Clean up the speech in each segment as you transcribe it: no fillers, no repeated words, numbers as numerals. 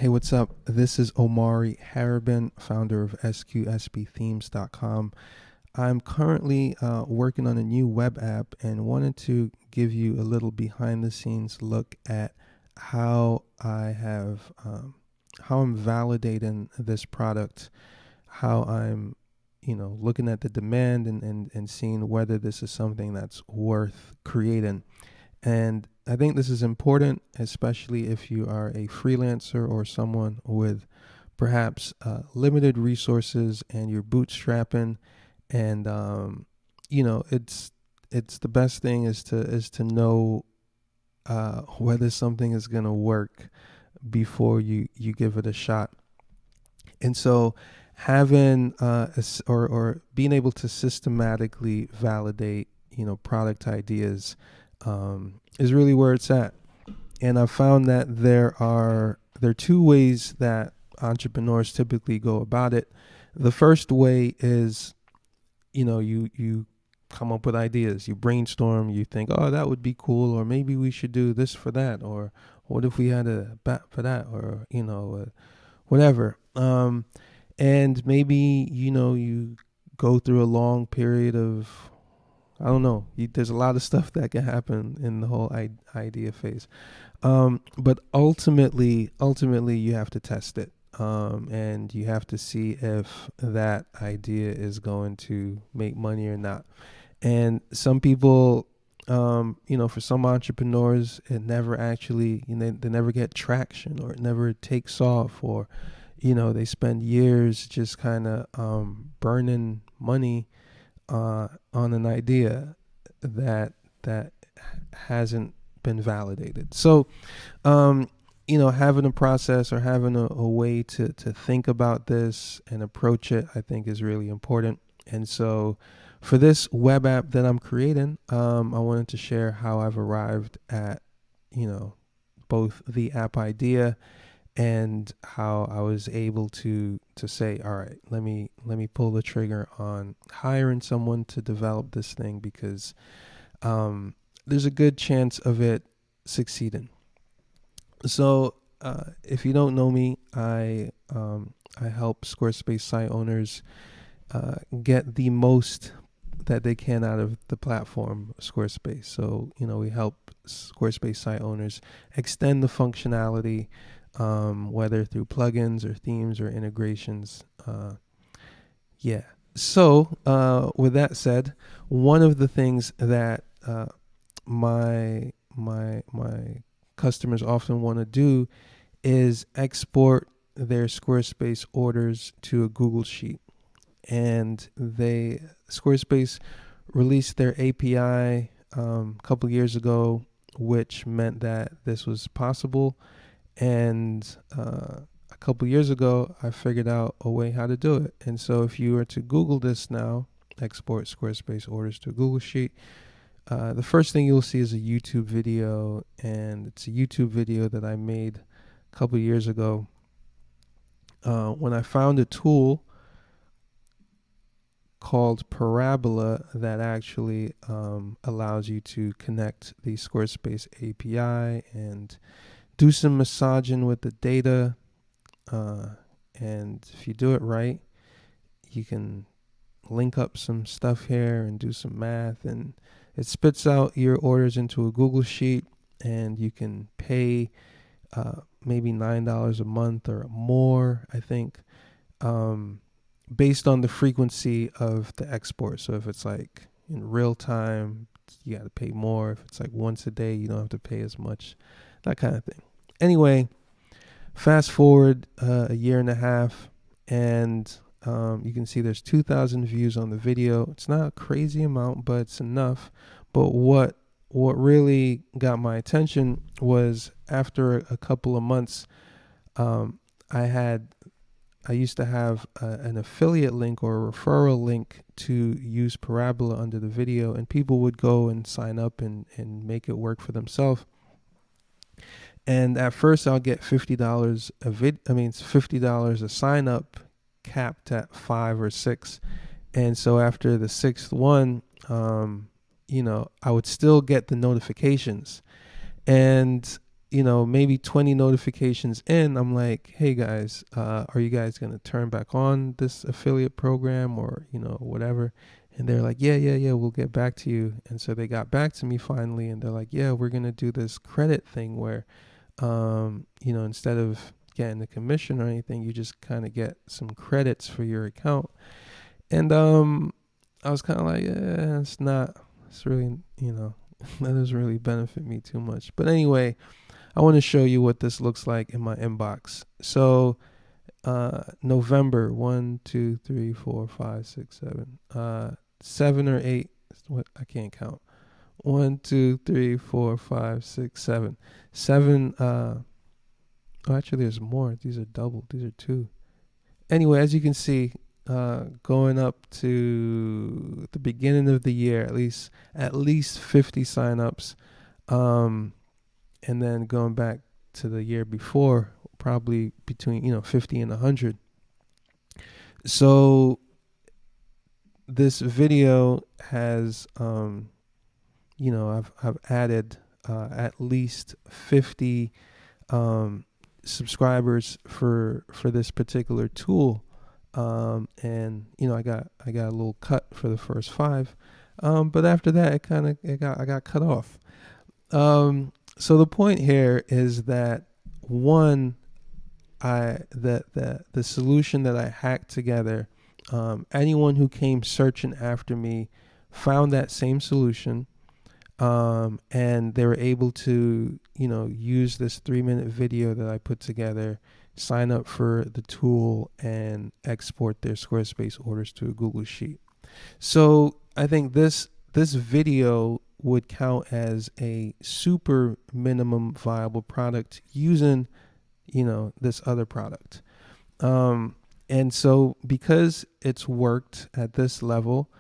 Hey, what's up? This is Omari Harabin, founder of SQSBthemes.com. I'm currently working on a new web app and wanted to give you a little behind the scenes look at how how I'm validating this product, how I'm, looking at the demand and seeing whether this is something that's worth creating. And I think this is important, especially if you are a freelancer or someone with perhaps limited resources and you're bootstrapping. And it's the best thing is to know whether something is gonna work before you give it a shot. And so having or being able to systematically validate product ideas is really where it's at. And I've found that there are two ways that entrepreneurs typically go about it. The first way is, you come up with ideas, you brainstorm, you think, oh, that would be cool, or maybe we should do this for that, or what if we had a bat for that, or whatever. And maybe you go through a long period of, I don't know. There's a lot of stuff that can happen in the whole idea phase, but ultimately, you have to test it, and you have to see if that idea is going to make money or not. And some people, for some entrepreneurs, it never actually, they never get traction, or it never takes off, or they spend years just kind of burning money on an idea that hasn't been validated. So, having a process or having a way to think about this and approach it, I think, is really important. And so, for this web app that I'm creating, I wanted to share how I've arrived at, both the app idea and how I was able to say, all right, let me pull the trigger on hiring someone to develop this thing, because there's a good chance of it succeeding. So if you don't know me, I help Squarespace site owners get the most that they can out of the platform Squarespace. So we help Squarespace site owners extend the functionality, whether through plugins or themes or integrations. Yeah. So with that said, one of the things that my customers often want to do is export their Squarespace orders to a Google Sheet. And Squarespace released their API a couple years ago, which meant that this was possible. And a couple years ago, I figured out a way how to do it. And so if you were to Google this now, export Squarespace orders to a Google Sheet, the first thing you'll see is a YouTube video. And it's a YouTube video that I made a couple years ago when I found a tool called Parabola that actually allows you to connect the Squarespace API and do some massaging with the data, and if you do it right, you can link up some stuff here and do some math, and it spits out your orders into a Google Sheet, and you can pay maybe $9 a month or more, I think, based on the frequency of the export. So if it's like in real time, you got to pay more. If it's like once a day, you don't have to pay as much, that kind of thing. Anyway, fast forward a year and a half, and you can see there's 2,000 views on the video. It's not a crazy amount, but it's enough. But what really got my attention was after a couple of months, I used to have an affiliate link or a referral link to use Parabola under the video, and people would go and sign up and make it work for themselves. And at first, I'll get $50 it's $50 a sign up, capped at 5 or 6. And so after the sixth one, I would still get the notifications. And maybe 20 notifications in, I'm like, hey guys, are you guys going to turn back on this affiliate program or, whatever? And they're like, yeah, we'll get back to you. And so they got back to me finally, and they're like, yeah, we're going to do this credit thing where, instead of getting the commission or anything, you just kind of get some credits for your account. And I was kind of like, it's really, that doesn't really benefit me too much. But anyway, I want to show you what this looks like in my inbox. So November 1, 2, 3, 4, 5, 6, 7, 7 or 8. What, I can't count. 1, 2, 3, 4, 5, 6, 7. 7. Actually, there's more. These are double. These are two. Anyway, as you can see, going up to the beginning of the year, at least 50 signups. And then going back to the year before, probably between 50 and 100. So this video has I've added at least 50 subscribers for this particular tool, and I got a little cut for the first 5, but after that I got cut off. So the point here is that one, the solution that I hacked together, anyone who came searching after me found that same solution, and they were able to use this 3-minute video that I put together, sign up for the tool, and export their Squarespace orders to a Google Sheet. So I think this video would count as a super minimum viable product using this other product, and so because it's worked at this level,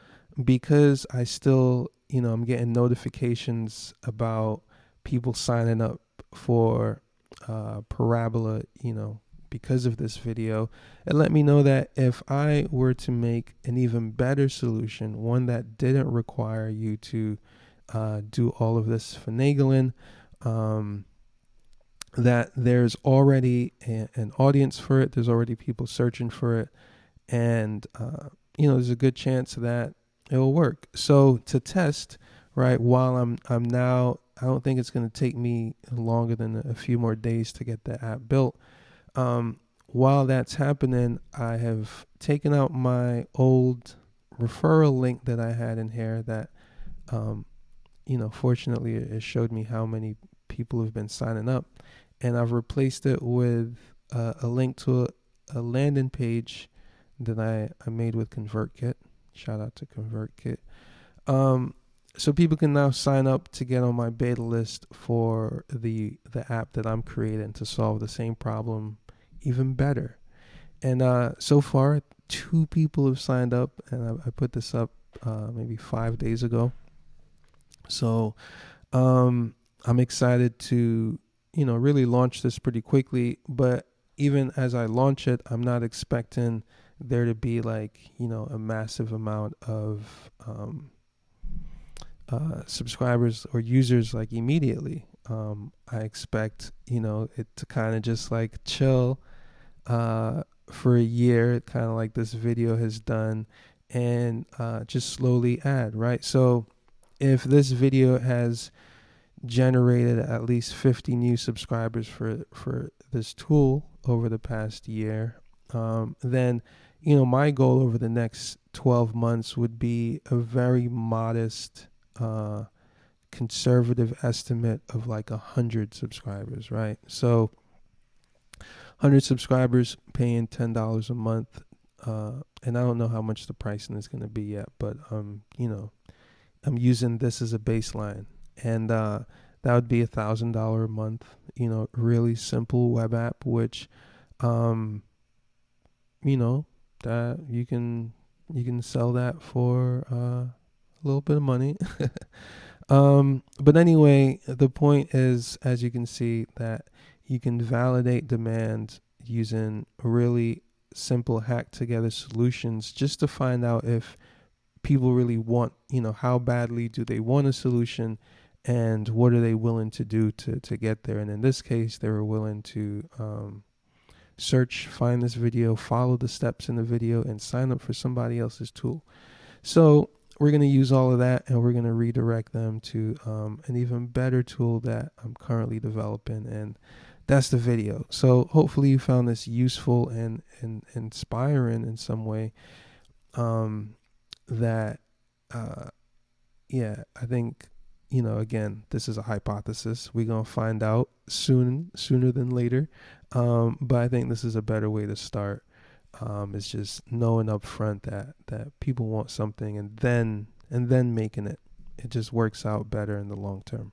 because I still I'm getting notifications about people signing up for Parabola because of this video, it let me know that if I were to make an even better solution, one that didn't require you to do all of this finagling, that there's already an audience for it. There's already people searching for it, and there's a good chance that it will work. So to test, right, while I'm now, I don't think it's going to take me longer than a few more days to get the app built. While that's happening, I have taken out my old referral link that I had in here that fortunately it showed me how many people have been signing up, and I've replaced it with a link to a landing page that I made with ConvertKit. Shout out to ConvertKit. So people can now sign up to get on my beta list for the app that I'm creating to solve the same problem even better. And so far, 2 people have signed up, and I put this up maybe 5 days ago. So I'm excited to really launch this pretty quickly. But even as I launch it, I'm not expecting there to be a massive amount of subscribers or users immediately. I expect it to kind of just chill for a year, kind of like this video has done, and just slowly add, right? So if this video has generated at least 50 new subscribers for this tool over the past year, then my goal over the next 12 months would be a very modest conservative estimate of 100 subscribers, right? So 100 subscribers paying $10 a month, and I don't know how much the pricing is going to be yet, but I'm using this as a baseline, and that would be $1,000 a month. Really simple web app, which that you can sell that for a little bit of money. But anyway, the point is, as you can see, that you can validate demand using really simple hack together solutions just to find out if people really want, how badly do they want a solution, and what are they willing to do to get there. And in this case, they were willing to search, find this video, follow the steps in the video, and sign up for somebody else's tool. So we're going to use all of that, and we're going to redirect them to an even better tool that I'm currently developing, and that's the video. So hopefully you found this useful and inspiring in some way. That yeah, I think, again, this is a hypothesis. We're gonna find out sooner than later. But I think this is a better way to start. It's just knowing up front that people want something, and then making it. It just works out better in the long term.